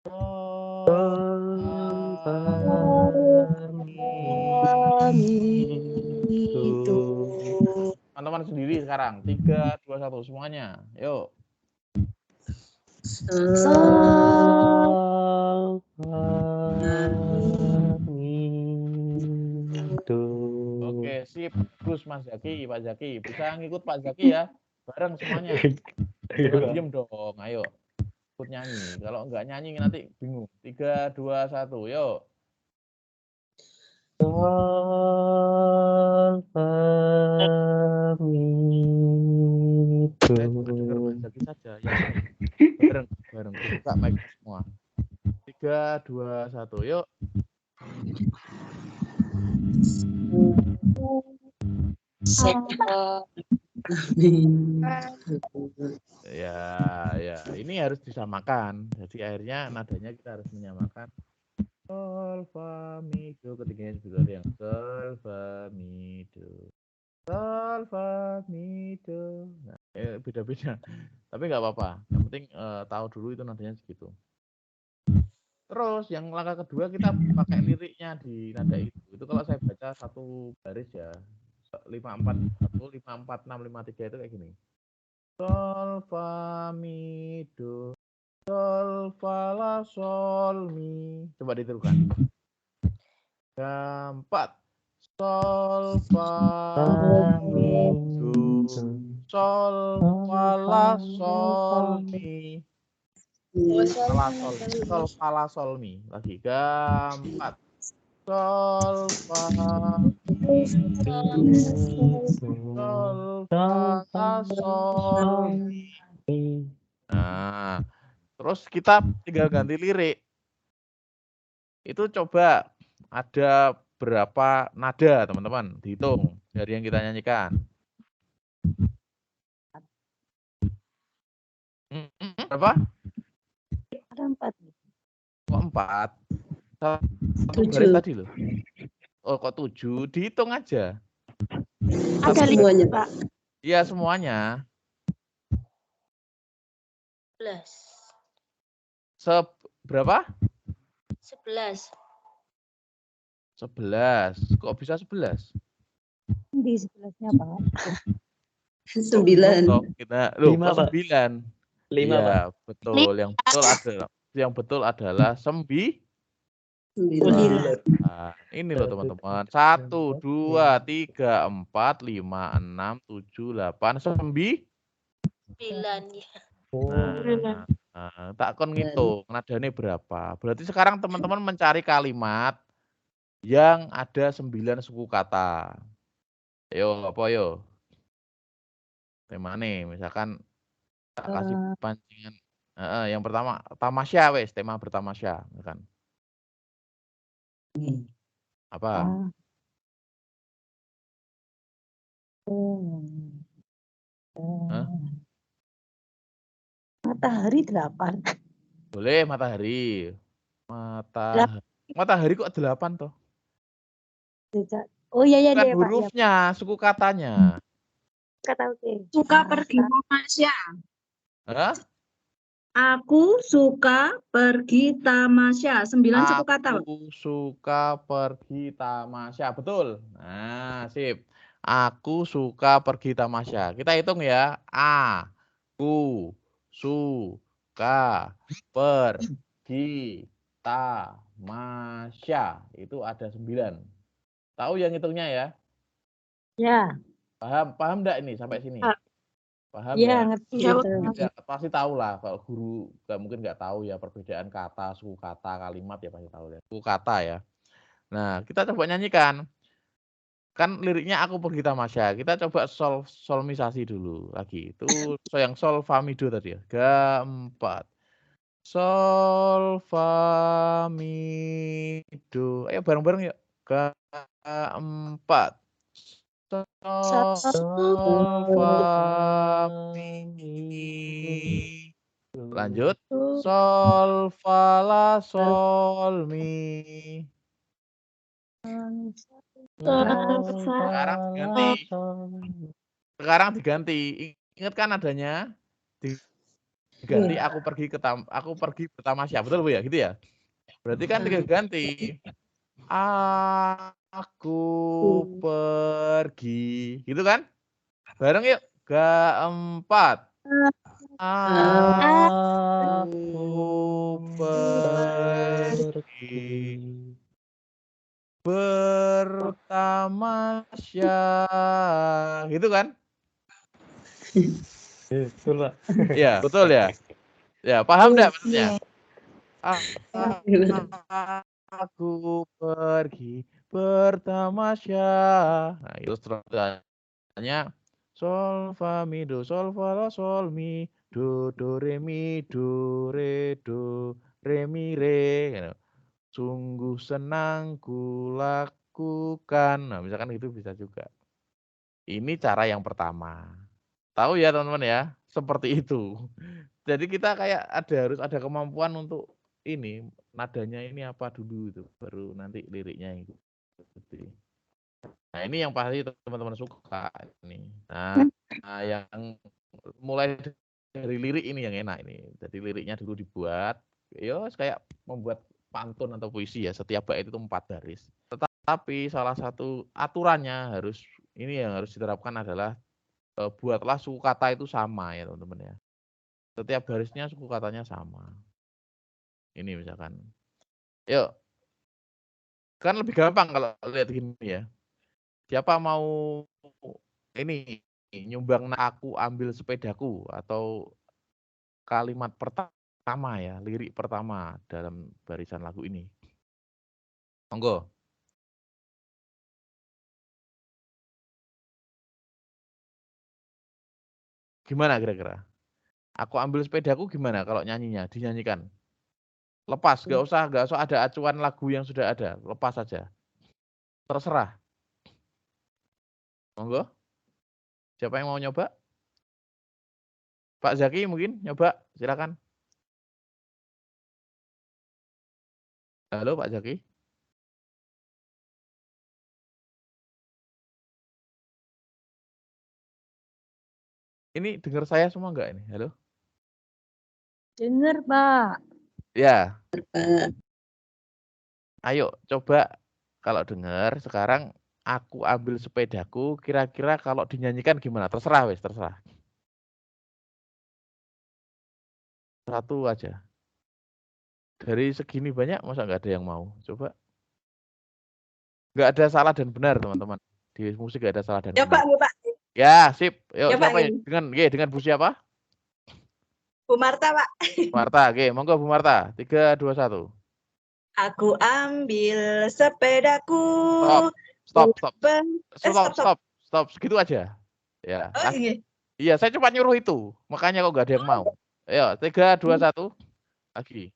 Sol, fa, mi, do. Teman-teman sendiri sekarang. 3, 2, 1 semuanya. Yuk. Sol, fa, mi, do. Oke, sip. Bagus Mas Zaki, Pak Zaki. Bisa ngikut Pak Zaki ya. Bareng semuanya. Jangan diem dong. Ayo. Ikut nyanyi. Kalau enggak nyanyi nanti bingung. 3, 2, 1. Yuk. Sol, fa, mi, Saya cuma dengar Mas Zaki saja. Yang lain bareng. Buka mic semua. 3, 2, 1. Yuk. Ya, ini harus disamakan. Jadi akhirnya nadanya kita harus menyamakan. Sol, fa, mi, do. Ketiganya sebenarnya yang sol, fa, mi, do. Sol, fa, mi, do. Nah, beda-beda. Tapi nggak apa-apa. Yang penting tahu dulu itu nadanya segitu. Terus yang langkah kedua kita pakai liriknya di nada itu. Itu kalau saya baca satu baris ya. 5, 4, 1, 5, 4, 6, 5, 3 itu kayak gini. Sol, fa, mi, do. Sol, fa, la, sol, mi. Coba ditirukan. 4. Sol, fa, mi, do. Sol, fa, la, sol, mi. Sol, fa, la, sol, mi. Lagi. 4. Sol, fa, mi, do. Sol, fa, la, sol, mi. Nah, terus kita tinggal ganti lirik. Itu coba ada berapa nada, teman-teman? Dihitung dari yang kita nyanyikan. Berapa? Ada 4. Kok 4? Satu baris tadi loh. Oh, kok 7? Dihitung aja. Ada semuanya, Pak. Iya, semuanya. 11. berapa? 11. 11. Kok bisa 11? Di 11-nya, Pak. 9. Kok kita loh, 5, kok Pak. 9? 5, Pak. Iya, betul. Yang betul adalah 9. 9. Nah, ini loh teman-teman. 1, 2, 3, 4, 5, 6, 7, 8, 9. 9 ya. Nah, tak kon ngitung nadanya berapa. Berarti sekarang teman-teman mencari kalimat yang ada 9 suku kata. Ayo, apa yo? Tema nih, misalkan tak kasih pancingan. Yang pertama, tamasya wes, tema bertamasya, kan? Apa? Hah? Matahari 8. Boleh matahari. Matahari kok 8 toh? Oh iya ya Bukan deh, Pak. hurufnya, suku katanya. Kata oke. Suka pergi tamasya. Hah? Aku suka pergi tamasya. 9 suku kata. Aku suka pergi tamasya. Betul. Nah, sip. Aku suka pergi tamasya. Kita hitung ya. Aku suka pergi tamasya. Itu ada 9. Tahu yang hitungnya ya? Ya. Paham enggak ini sampai sini? Paham Iya, ya? ngerti. Ya, pasti tahu lah. Kalau guru mungkin nggak tahu ya perbedaan kata, suku kata, kalimat ya pasti tahu ya. Suku kata ya. Nah, kita coba nyanyikan. Kan liriknya aku pergi tamasya. Kita coba solmisasi dulu lagi. Itu yang sol fa mi do tadi ya. 4. Sol fa mi do. Ayo bareng-bareng yuk. 4. Sol fa mi. Lanjut. Sol fa la sol mi. Sekarang diganti. Ingat kan adanya? Diganti aku pergi bertamasya. Betul Bu ya? Gitu ya? Berarti kan diganti. Aku pergi. Gitu kan? Bareng yuk. 4. Aku pergi bertamasya. Gitu kan? Betul, Pak. Iya, betul ya. Ya, paham enggak maksudnya? Aku pergi bertamasya. Nah, itu strukturnya sol fa mi do sol fa la sol mi do re mi do re mi re. Gitu. Sungguh senang ku lakukan. Nah, misalkan itu bisa juga. Ini cara yang pertama. Tahu ya teman-teman ya, seperti itu. Jadi kita kayak harus ada kemampuan untuk ini nadanya ini apa dulu itu, baru nanti liriknya itu. Nah ini yang pasti teman-teman suka ini. Nah yang mulai dari lirik ini yang enak ini. Jadi liriknya dulu dibuat, ya kayak membuat pantun atau puisi ya. Setiap bait itu 4 baris. Tetapi salah satu aturannya harus ini yang harus diterapkan adalah buatlah suku kata itu sama ya teman-teman ya. Setiap barisnya suku katanya sama. Ini misalkan. Yuk. Kan lebih gampang kalau lihat gini ya. Siapa mau ini nyumbang aku ambil sepedaku atau kalimat pertama ya, lirik pertama dalam barisan lagu ini. Monggo. Gimana kira-kira? Aku ambil sepedaku gimana kalau nyanyinya, dinyanyikan? Lepas, nggak usah ada acuan lagu yang sudah ada, lepas saja. Terserah. Monggo. Siapa yang mau nyoba? Pak Zaki mungkin nyoba, silakan. Halo Pak Zaki. Ini dengar saya semua enggak ini? Halo? Dengar, Pak. Ya. Ayo coba kalau dengar sekarang aku ambil sepedaku, kira-kira kalau dinyanyikan gimana? Terserah wes, terserah. Satu aja. Dari segini banyak masa nggak ada yang mau? Coba. Nggak ada salah dan benar teman-teman. Di musik nggak ada salah dan Ya benar. Pak, Pak. Ya, sip. Yuk Ya, Pak, siapa ya? ini. Dengan Bu siapa? Bu Marta, Pak. Marta, oke, monggo Bu Marta. 3, 2, 1. Aku ambil sepedaku. Stop. Stop. Stop, segitu aja. Ya. Oh, iya. Iya, saya cuma nyuruh itu. Makanya kok nggak ada yang mau. Ayo, 3, 2, 1. Lagi.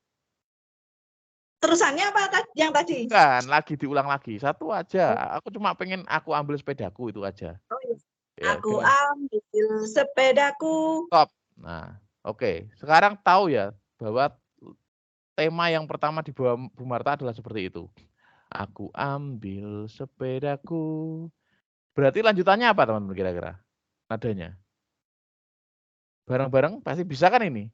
Terusannya apa yang tadi? Bukan, lagi diulang lagi. Satu aja. Aku cuma pengen aku ambil sepedaku itu aja. Oh, iya. Ya, Aku dengan ambil sepedaku. stop. Nah, oke. Sekarang tahu ya bahwa tema yang pertama di bawah Bu Marta adalah seperti itu. Aku ambil sepedaku. Berarti lanjutannya apa teman-teman kira-kira? Nadanya. Bareng-bareng pasti bisa kan ini?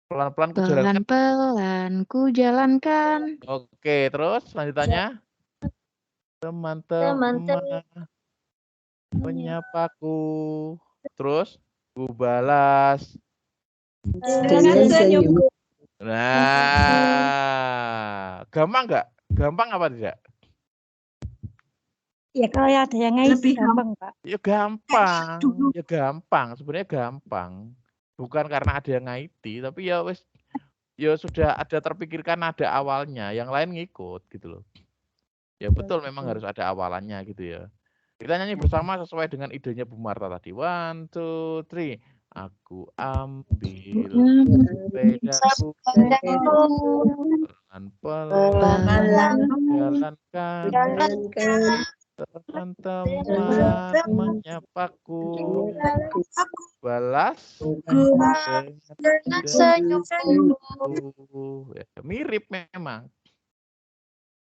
Pelan-pelan ku jalankan. Pelan-pelan ku jalankan. Oke, terus lanjutannya. Teman-teman menyapaku. Terus ku balas Dengan senyumku. Nah, gampang nggak? Gampang apa tidak? Ya kalau ada yang ngais Lebih gampang, Pak. Ya gampang, ya gampang. Sebenarnya gampang. Bukan karena ada yang ngaiti, tapi ya wes, ya sudah ada terpikirkan ada awalnya, yang lain ngikut gitu loh. Ya betul, memang harus ada awalannya gitu ya. Kita nyanyi bersama sesuai dengan idenya Bu Marta tadi. 1, 2, 3. Aku ambil sepedaku, pelan-pelan jalankan, teman-teman menyapaku, balas dengan senyumku. Ya, mirip memang.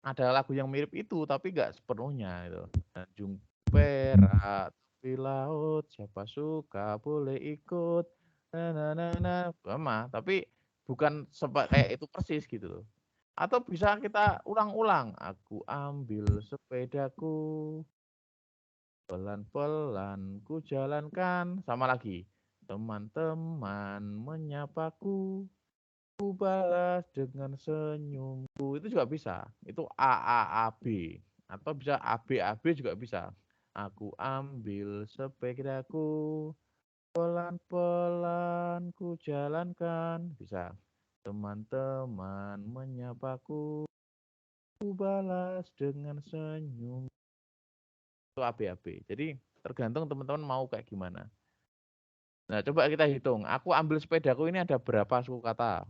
Ada lagu yang mirip itu, tapi nggak sepenuhnya itu. Tanjung Perak, tepi laut, siapa suka boleh ikut. Sama, tapi bukan kayak itu persis gitu loh. Atau bisa kita ulang-ulang. Aku ambil sepedaku, pelan-pelan ku jalankan. Sama lagi. Teman-teman menyapaku, ku balas dengan senyumku. Itu juga bisa. Itu AAAB. Atau bisa ABAB juga bisa. Aku ambil sepedaku, pelan-pelan ku jalankan. Bisa. Teman-teman menyapaku, ku balas dengan senyum. Itu ABAB. Jadi tergantung teman-teman mau kayak gimana. Nah, coba kita hitung. Aku ambil sepedaku ini ada berapa suku kata?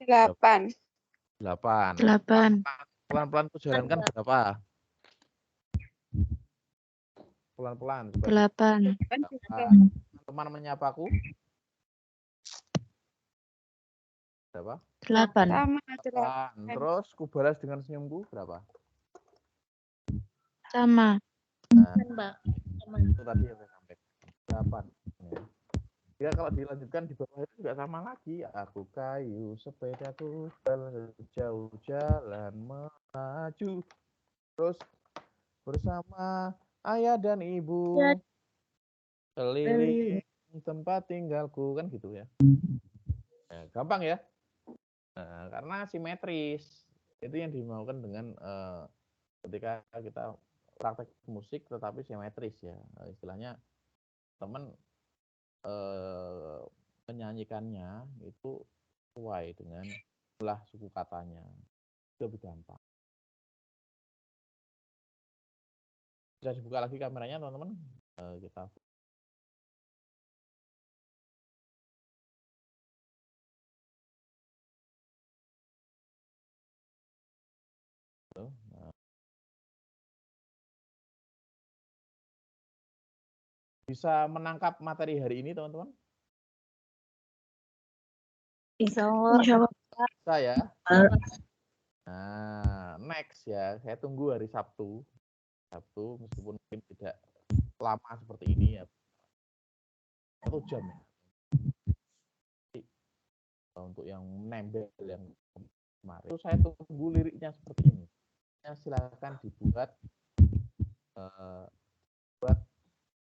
8. 8. 8. Pelan-pelan ku jalankan berapa? Pelan-pelan. 8. Teman menyapaku? Berapa? 8. Sama 8. Terus ku balas dengan senyumku berapa? Sama. Nah, itu tadi yang saya sampaikan. 8. Ya. Ya, kalau dilanjutkan di bawah itu juga sama lagi. Aku kayu sepedaku jauh jalan melaju. Terus bersama ayah dan ibu keliling tempat tinggalku, kan gitu ya. Nah, gampang ya. Nah, karena simetris. Itu yang dimaukan dengan ketika kita praktek musik tetapi simetris ya. Istilahnya teman menyanyikannya itu sesuai dengan jumlah suku katanya. Itu lebih gampang. Bisa dibuka lagi kameranya teman-teman. Kita nah. Bisa menangkap materi hari ini teman-teman? Bisa. Bisa ya. Nah, next ya. Saya tunggu hari Sabtu. Sabtu meskipun mungkin tidak lama seperti ini ya. 1 jam ya. Untuk yang nembel yang kemarin itu saya tunggu liriknya seperti ini. Ya, silakan dibuat buat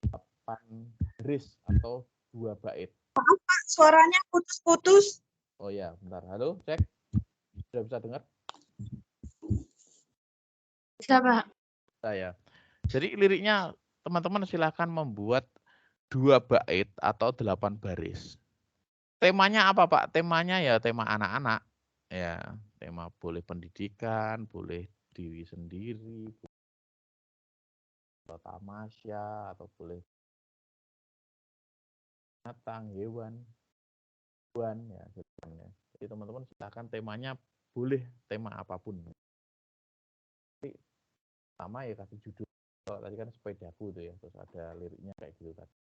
8 baris atau 2 bait. Maaf Pak, suaranya putus-putus. Oh ya, bentar. Halo, cek. Sudah bisa dengar? Bisa, Pak. Saya. Jadi liriknya teman-teman silakan membuat 2 bait atau 8 baris. Temanya apa, Pak? Temanya ya tema anak-anak. Ya, tema boleh pendidikan, boleh diri sendiri, atau tamasya, atau boleh binatang, hewan, ya, ya. Jadi teman-teman silakan temanya boleh tema apapun. Jadi, sama ya kasih judul. Kalau tadi kan sepedaku tuh ya, terus ada liriknya kayak gitu tadi.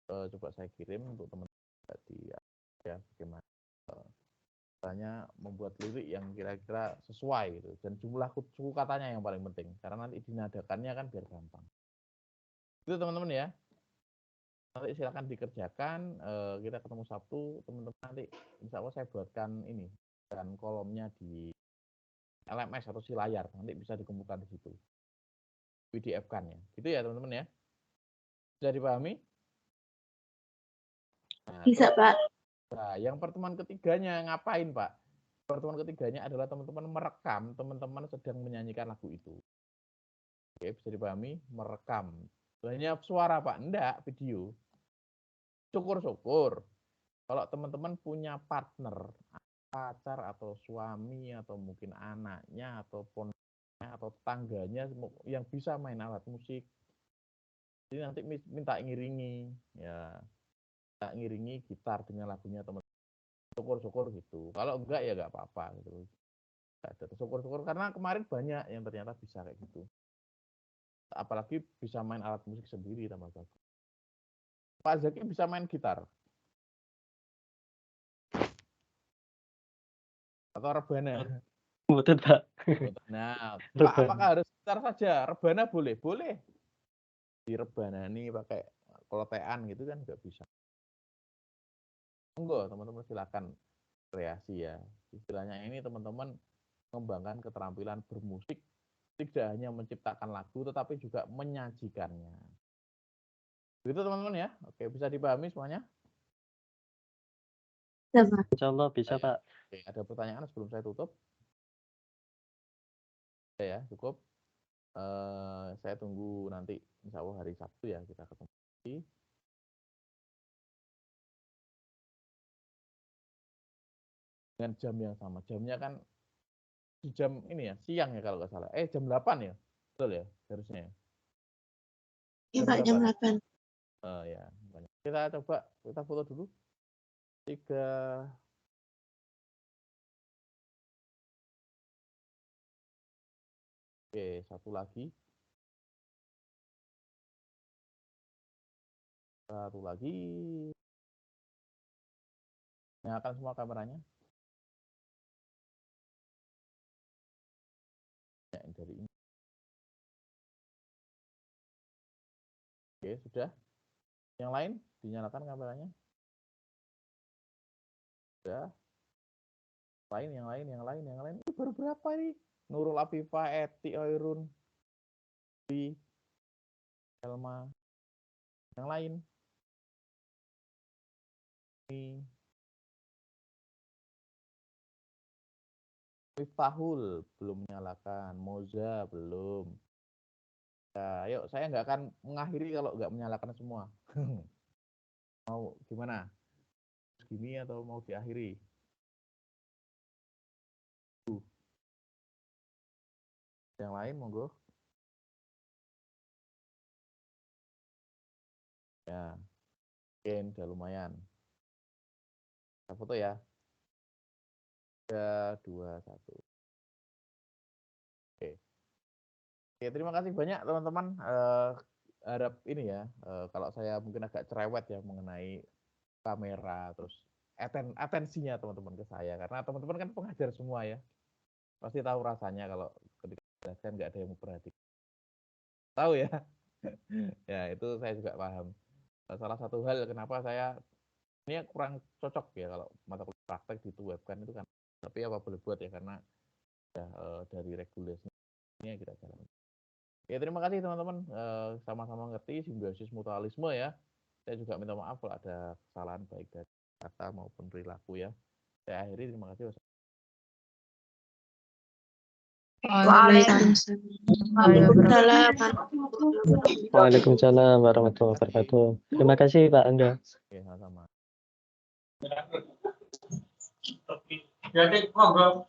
Coba saya kirim untuk teman-teman tadi ya bagaimana caranya membuat lirik yang kira-kira sesuai gitu, dan jumlah suku katanya yang paling penting karena nanti dinadakannya kan biar gampang. Itu teman-teman ya. Nanti silakan dikerjakan, kita ketemu Sabtu, teman-teman nanti insya Allah saya buatkan ini dan kolomnya di LMS atau si layar, nanti bisa dikumpulkan di situ. PDF-kan ya. Gitu ya teman-teman ya. Bisa dipahami? Nah, Bisa, Pak. Nah, yang pertemuan ketiganya ngapain, Pak? Pertemuan ketiganya adalah teman-teman merekam, teman-teman sedang menyanyikan lagu itu. Oke, bisa dipahami? Merekam. Hanya suara, Pak? Enggak, video. Syukur-syukur. Kalau teman-teman punya partner, pacar atau suami, atau mungkin anaknya, atau ponaknya, atau tetangganya yang bisa main alat musik, jadi nanti minta ngiringi, ya, minta ngiringi gitar dengan lagunya teman. Syukur-syukur gitu. Kalau enggak ya enggak apa-apa gitu. Syukur-syukur karena kemarin banyak yang ternyata bisa kayak gitu. Apalagi bisa main alat musik sendiri tambah bagus. Pak Zaki bisa main gitar atau rebana? Betul, Pak. Nah, Pak, Rebana. apakah harus gitar saja? Rebana boleh? Boleh. Di rebana ini pakai kelotean gitu kan nggak bisa. Enggak, teman-teman silakan kreasi ya. Istilahnya ini teman-teman mengembangkan keterampilan bermusik, tidak hanya menciptakan lagu tetapi juga menyajikannya. Begitu teman-teman ya. Oke, bisa dipahami semuanya? Bisa, Pak. Insya Allah bisa, Pak. Oke, ada pertanyaan sebelum saya tutup? Ya, cukup. Saya tunggu nanti insya Allah hari Sabtu ya kita ketemu lagi. Dengan jam yang sama. Jamnya kan di jam ini ya, siang ya kalau nggak salah. Jam 8 ya? Betul ya, harusnya ya? Iya, Pak, jam 8. Ya, banyak. Kita coba, kita foto dulu. 3. Oke, satu lagi. Satu lagi. Nyalakan semua kameranya. Ya, dari ini. Oke, sudah. Yang lain dinyalakan kameranya. Sudah. Yang lain. Ini baru berapa nih? Nurul Afifah, Eti, Oirun, Bi, Elma. Yang lain. Ini. Miftahul belum menyalakan. Moza belum. Nah, yuk, saya nggak akan mengakhiri kalau nggak menyalakan semua. Mau gimana? Gini atau mau diakhiri? Yang lain monggo. Ya, mungkin udah lumayan. Kita foto ya. 3, 2, 1. Oke. Oke, terima kasih banyak teman-teman. Harap ini ya, kalau saya mungkin agak cerewet ya mengenai kamera, terus atensinya teman-teman ke saya, karena teman-teman kan pengajar semua ya, pasti tahu rasanya kalau ketika belajar nggak ada yang memperhatikan. Tahu ya? Ya itu saya juga paham. salah satu hal kenapa saya ini kurang cocok ya kalau mata kuliah praktek dituwebkan itu kan. Tapi apa boleh buat ya karena ya, dari regulasinya kita jalan. Oke, terima kasih teman-teman. Sama-sama ngerti simbiosis mutualisme ya. Saya juga minta maaf kalau ada kesalahan baik dari kata maupun perilaku ya. Saya akhiri, terima kasih. Waalaikumsalam warahmatullahi wabarakatuh. Terima kasih Pak Angga. Oke, sama-sama. Jadi, monggo.